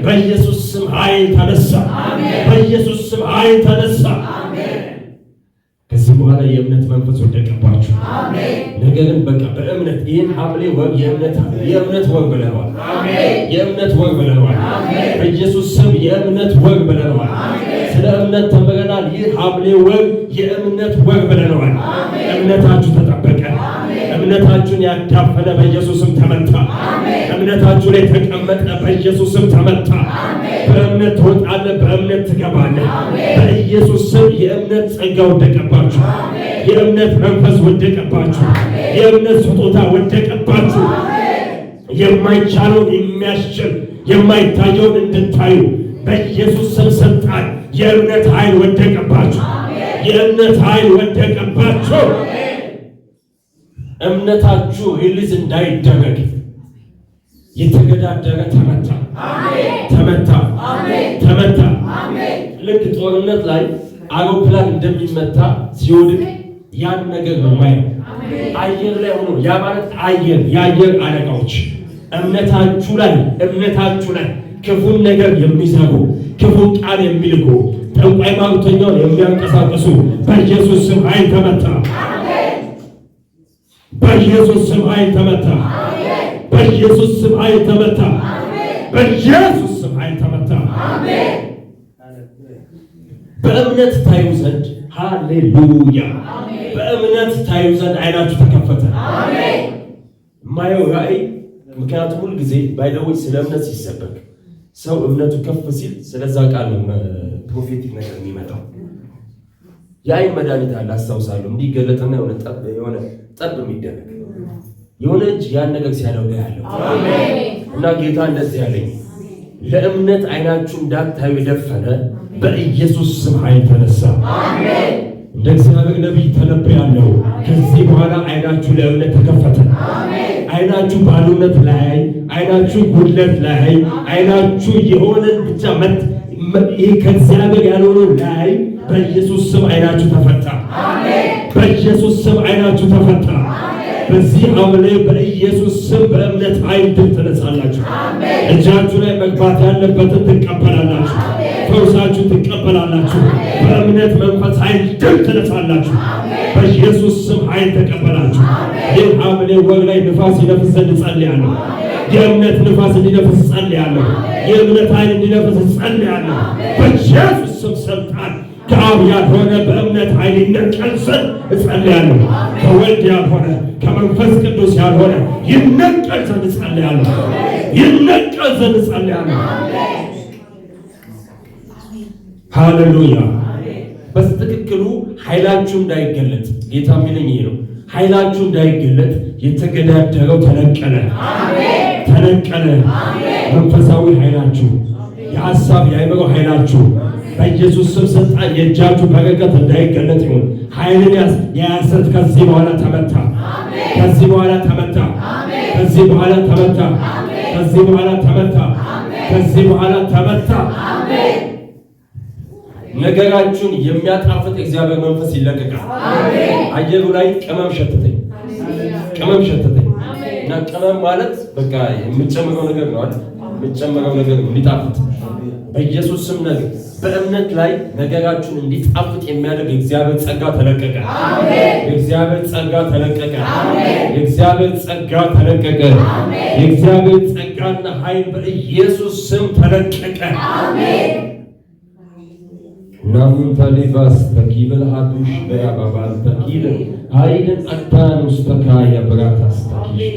በኢየሱስ ስም ኃይል ተነሳ። በኢየሱስ ስም ኃይል ተነሳ። ከዚህ በኋላ የእምነት መንፈስ ወደቀባችሁ። ነገርን በቃ በእምነት ይህን ሐምሌ ወር የእምነት ወር ብለናል። የእምነት ወር ብለናል። በኢየሱስ ስም የእምነት ወር ብለናል። ስለ እምነት ተምረናል። ይህ ሐምሌ ወር የእምነት ወር ብለናል። እምነታችሁ ተጠበቀ። እምነታችሁን ያዳፈነ በኢየሱስም ተመታ። እምነታችሁ ላይ ተቀመጠ በኢየሱስም ተመታ። በእምነት ትወጣለህ፣ በእምነት ትገባለህ። በኢየሱስ ስም የእምነት ጸጋ ወደቀባችሁ። የእምነት መንፈስ ወደቀባችሁ። የእምነት ስጦታ ወደቀባችሁ። የማይቻለውን የሚያስችል የማይታየውን እንድታዩ በኢየሱስ ስም ስልጣን የእምነት ኃይል ወደቀባችሁ። የእምነት ኃይል ወደቀባችሁ። እምነታችሁ ሪሊዝ እንዳይደረግ የተገዳደረ ተመታ። ተመታ። ተመታ። ልክ ጦርነት ላይ አውሮፕላን እንደሚመታ ሲወድቅ ያን ነገር ነው ማየው። አየር ላይ ሆኖ ያ ማለት የአየር አለቃዎች እምነታችሁ ላይ ክፉን ነገር የሚሰሩ ክፉ ቃል የሚልኩ ጠንቋይ ማውተኛውን የሚያንቀሳቅሱ በኢየሱስ ስም ኃይል ተመታ። በኢየሱስ ስም ኃይል ተመታ። በኢየሱስ ስም ኃይል ተመታ። በኢየሱስ ስም ኃይል ተመታ። በእምነት ታዩ ዘንድ ሃሌሉያ። በእምነት ታዩ ዘንድ አይናችሁ ተከፈተ። ማየው ራእይ ምክንያቱም ሁል ጊዜ ባይደውይ ስለ እምነት ሲሰበክ ሰው እምነቱ ከፍ ሲል ስለዛ ቃል ፕሮፌቲክ ነገር የሚመጣው የአይን መድኃኒት አለ። አስታውሳለሁ እንዲገለጥና የሆነ ጠብ የሚደረግ የሆነ እጅ ያን ነገር ሲያደርገው ያለው እና ጌታ እንደዚህ ያለኝ ለእምነት አይናችሁ እንዳታዩ የደፈነ በኢየሱስ ስም ኃይል ተነሳ። እንደ እግዚአብሔር ነቢይ ተነበያለሁ። ከዚህ በኋላ አይናችሁ ለእምነት ተከፈተ። አይናችሁ ባዶነት ላይ፣ አይናችሁ ጉድለት ላይ፣ አይናችሁ የሆነን ብቻ ይሄ ከእግዚአብሔር ያልሆነው ላይ በኢየሱስ ስም አይናችሁ ተፈታ። በኢየሱስ ስም አይናችሁ ተፈታ። በዚህ ሐምሌ በኢየሱስ ስም በእምነት ኃይል ድል ትነሳላችሁ። እጃችሁ ላይ መግባት ያለበትን ትቀበላላችሁ። ፈውሳችሁ ትቀበላላችሁ። በእምነት መንፈስ ኃይል ድል ትነሳላችሁ። በኢየሱስ ስም ኃይል ተቀበላችሁ። ይህ ሐምሌ ወር ላይ ንፋስ ይነፍስ ዘንድ ጸልያለሁ። የእምነት ንፋስ እንዲነፍስ ጸልያለሁ። የእምነት ኃይል እንዲነፍስ ጸልያለሁ። በኢየሱስ ስም ስልጣን ከአብ ያልሆነ በእምነት ኃይል ይነቀል ዘንድ እጸልያለሁ። ከወልድ ያልሆነ ከመንፈስ ቅዱስ ያልሆነ ይነቀል ዘንድ እጸልያለሁ። ይነቀል ዘንድ እጸልያለሁ። ሃሌሉያ። በትክክሉ ኃይላችሁ እንዳይገለጥ ጌታ የሚለኝ ይሄ ነው። ኃይላችሁ እንዳይገለጥ የተገዳደረው ተነቀለ። ተነቀለ። መንፈሳዊ ኃይላችሁ፣ የሐሳብ የአእምሮ ኃይላችሁ በኢየሱስ ስም ስልጣን የእጃችሁ በረከት እንዳይገለጥ ይሁን። ኃይልን የያዘት ከዚህ በኋላ ተመታ። ከዚህ በኋላ ተመታ። ከዚህ በኋላ ተመታ። ከዚህ በኋላ ተመታ። ከዚህ በኋላ ተመታ። ነገራችሁን የሚያጣፍጥ እግዚአብሔር መንፈስ ይለቀቃል። አየሩ ላይ ቅመም ሸተተኝ እና ቅመም ማለት በቃ የምጨምረው ነገር ነው አይደል? የምጨምረው ነገር ነው እንዲጣፍጥ በኢየሱስ ስም ነገር በእምነት ላይ ነገራችሁን እንዲጣፍጥ የሚያደርግ የእግዚአብሔር ጸጋ ተለቀቀ። የእግዚአብሔር ጸጋ ተለቀቀ። የእግዚአብሔር ጸጋ ተለቀቀ። የእግዚአብሔር ጸጋና ኃይል በኢየሱስ ስም ተለቀቀ። ናሙን ታሊባስ ተኪበል አዱሽ በያባባል ተኪለ ኃይልን አታኑስ ተካያ ብራታስ ተኪሽ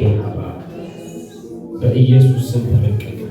በኢየሱስ ስም ተለቀቀ።